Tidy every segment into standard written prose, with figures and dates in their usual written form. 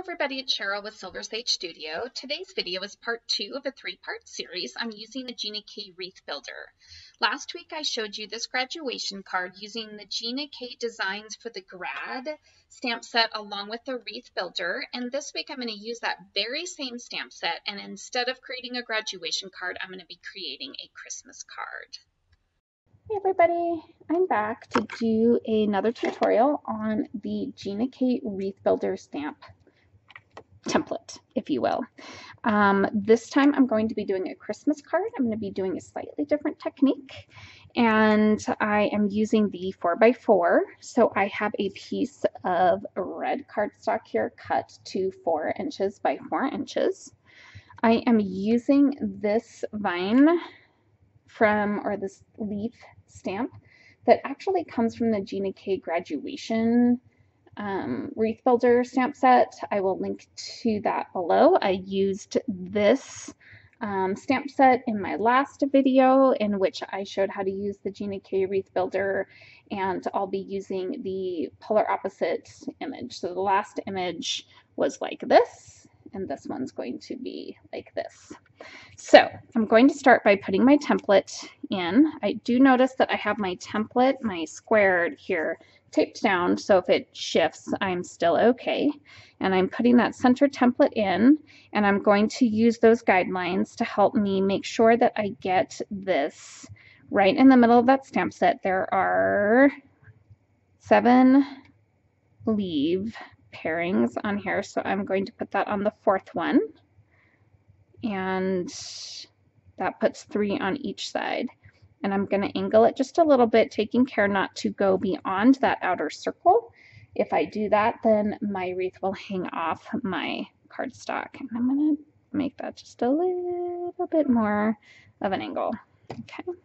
everybody, it's Cheryl with Silver Sage Studio. Today's video is part 2 of a 3-part series. I'm using the Gina K Wreath Builder. Last week I showed you this graduation card using the Gina K Designs for the Grad stamp set along with the Wreath Builder, and this week I'm going to use that very same stamp set, and instead of creating a graduation card, I'm going to be creating a Christmas card. Hey everybody, I'm back to do another tutorial on the Gina K Wreath Builder stamp template, if you will. This time I'm going to be doing a Christmas card. I'm going to be doing a slightly different technique, and I am using the 4x4. So I have a piece of red cardstock here cut to 4 inches by 4 inches. I am using this vine or this leaf stamp that actually comes from the Gina K graduation Wreath Builder stamp set. I will link to that below. I used this stamp set in my last video in which I showed how to use the Gina K Wreath Builder, and I'll be using the polar opposite image. So the last image was like this, and this one's going to be like this. So I'm going to start by putting my template in. I do notice that I have my template, my squared here, taped down, so if it shifts, I'm still okay. And I'm putting that center template in, and I'm going to use those guidelines to help me make sure that I get this right in the middle of that stamp set. There are 7 leaf pairings on here, so I'm going to put that on the 4th one. And that puts 3 on each side. And I'm going to angle it just a little bit, taking care not to go beyond that outer circle. If I do that, then my wreath will hang off my cardstock. And I'm going to make that just a little bit more of an angle. Okay, I'm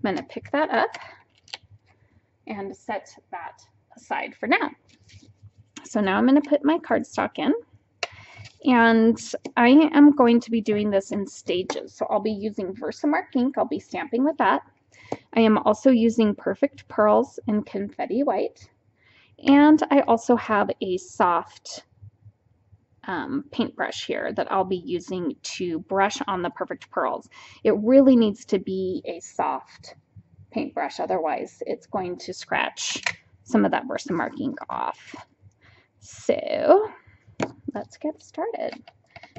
going to pick that up and set that aside for now. So now I'm going to put my cardstock in. And I am going to be doing this in stages. So I'll be using Versamark ink. I'll be stamping with that. I am also using Perfect Pearls in Confetti White. And I also have a soft paintbrush here that I'll be using to brush on the Perfect Pearls. It really needs to be a soft paintbrush, otherwise it's going to scratch some of that Versamark ink off. So let's get started.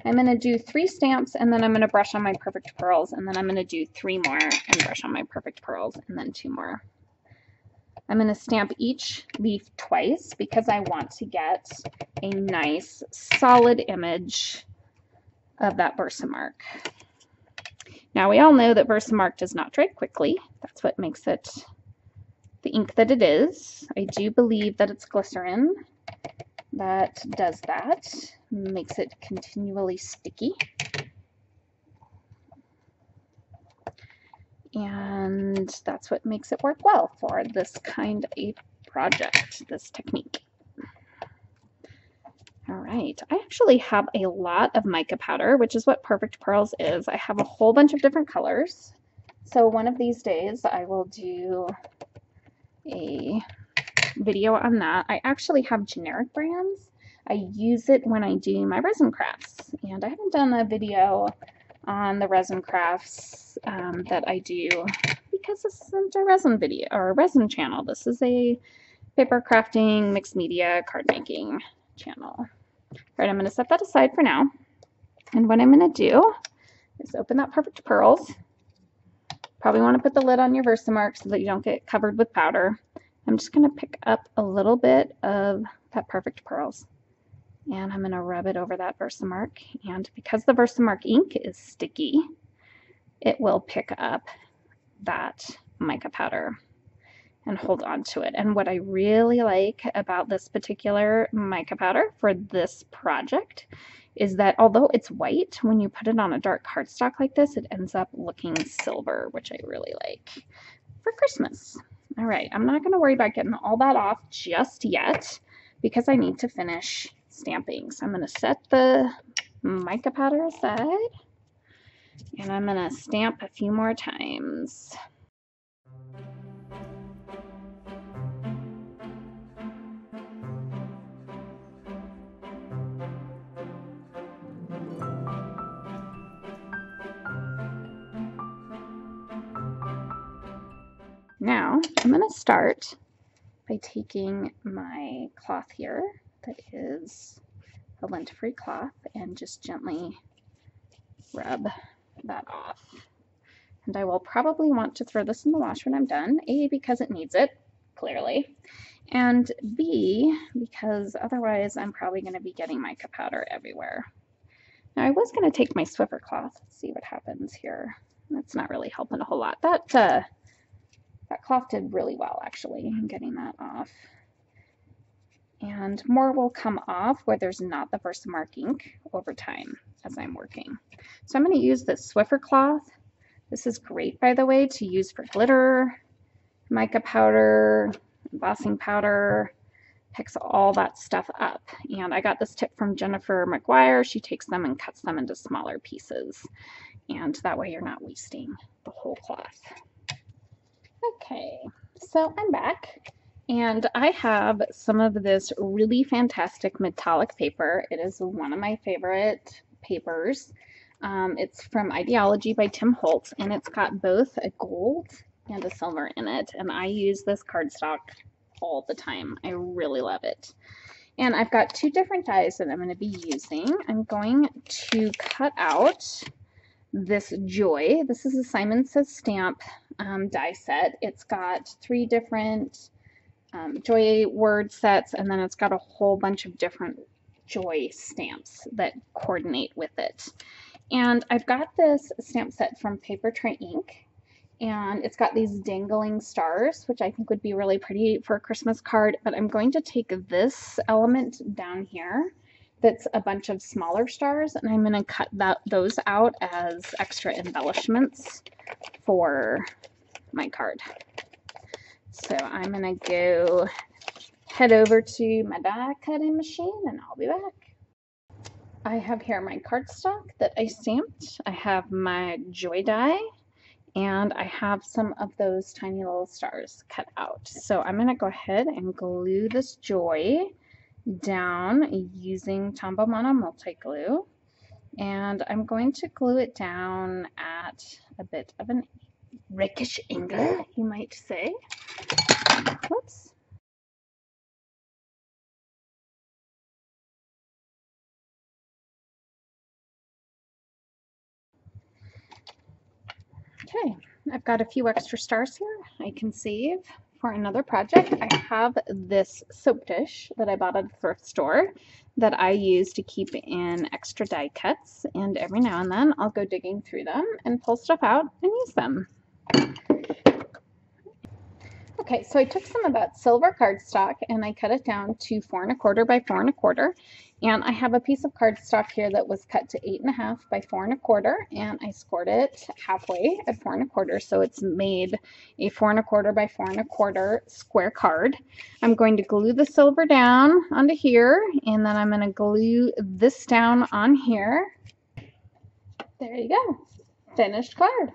I'm going to do 3 stamps, and then I'm going to brush on my Perfect Pearls, and then I'm going to do 3 more and brush on my Perfect Pearls, and then 2 more. I'm going to stamp each leaf twice because I want to get a nice solid image of that Versamark. Now we all know that Versamark does not dry quickly. That's what makes it the ink that it is. I do believe that it's glycerin that does that, makes it continually sticky. And that's what makes it work well for this kind of a project, this technique. All right, I actually have a lot of mica powder, which is what Perfect Pearls is. I have a whole bunch of different colors. So one of these days I will do a video on that. I actually have generic brands. I use it when I do my resin crafts, and I haven't done a video on the resin crafts that I do because this isn't a resin video or a resin channel. This is a paper crafting, mixed media, card making channel. All right, I'm going to set that aside for now, and what I'm going to do is open that Perfect Pearls. Probably want to put the lid on your Versamark so that you don't get covered with powder. I'm just going to pick up a little bit of that Perfect Pearls, and I'm going to rub it over that Versamark. And because the Versamark ink is sticky, it will pick up that mica powder and hold on to it. And what I really like about this particular mica powder for this project is that although it's white, when you put it on a dark cardstock like this, it ends up looking silver, which I really like for Christmas. All right, I'm not going to worry about getting all that off just yet because I need to finish stamping. So I'm going to set the mica powder aside, and I'm going to stamp a few more times. now I'm going to start by taking my cloth here that is a lint-free cloth and just gently rub that off. And I will probably want to throw this in the wash when I'm done, A, because it needs it, clearly, and B, because otherwise I'm probably going to be getting mica powder everywhere. Now I was going to take my Swiffer cloth, let's see what happens here. That's not really helping a whole lot. That cloth did really well, actually, in getting that off. And more will come off where there's not the Versamark ink over time as I'm working. So I'm going to use this Swiffer cloth. This is great, by the way, to use for glitter, mica powder, embossing powder, picks all that stuff up. And I got this tip from Jennifer McGuire. She takes them and cuts them into smaller pieces. And that way you're not wasting the whole cloth. Okay, so I'm back. And I have some of this really fantastic metallic paper. It is one of my favorite papers. It's from Ideology by Tim Holtz, and it's got both a gold and a silver in it. And I use this cardstock all the time. I really love it. And I've got two different dies that I'm going to be using. I'm going to cut out this Joy. This is a Simon Says Stamp die set. It's got 3 different Joy word sets, and then it's got a whole bunch of different Joy stamps that coordinate with it. And I've got this stamp set from Paper Tray Ink, and it's got these dangling stars, which I think would be really pretty for a Christmas card, but I'm going to take this element down here that's a bunch of smaller stars, and I'm going to cut those out as extra embellishments for my card. So I'm going to go head over to my die cutting machine, and I'll be back. I have here my cardstock that I stamped. I have my Joy die, and I have some of those tiny little stars cut out. So I'm going to go ahead and glue this Joy down using Tombow Mono multi glue, and I'm going to glue it down at a bit of an rakish angle, you might say. Whoops. Okay, I've got a few extra stars here I can save for another project. I have this soap dish that I bought at a thrift store that I use to keep in extra die cuts, and every now and then I'll go digging through them and pull stuff out and use them. Okay, so I took some of that silver cardstock and I cut it down to 4 1/4 by 4 1/4. And I have a piece of cardstock here that was cut to 8 1/2 by 4 1/4, and I scored it halfway at 4 1/4, so it's made a 4 1/4 by 4 1/4 square card. I'm going to glue the silver down onto here, and then I'm going to glue this down on here. There you go, finished card.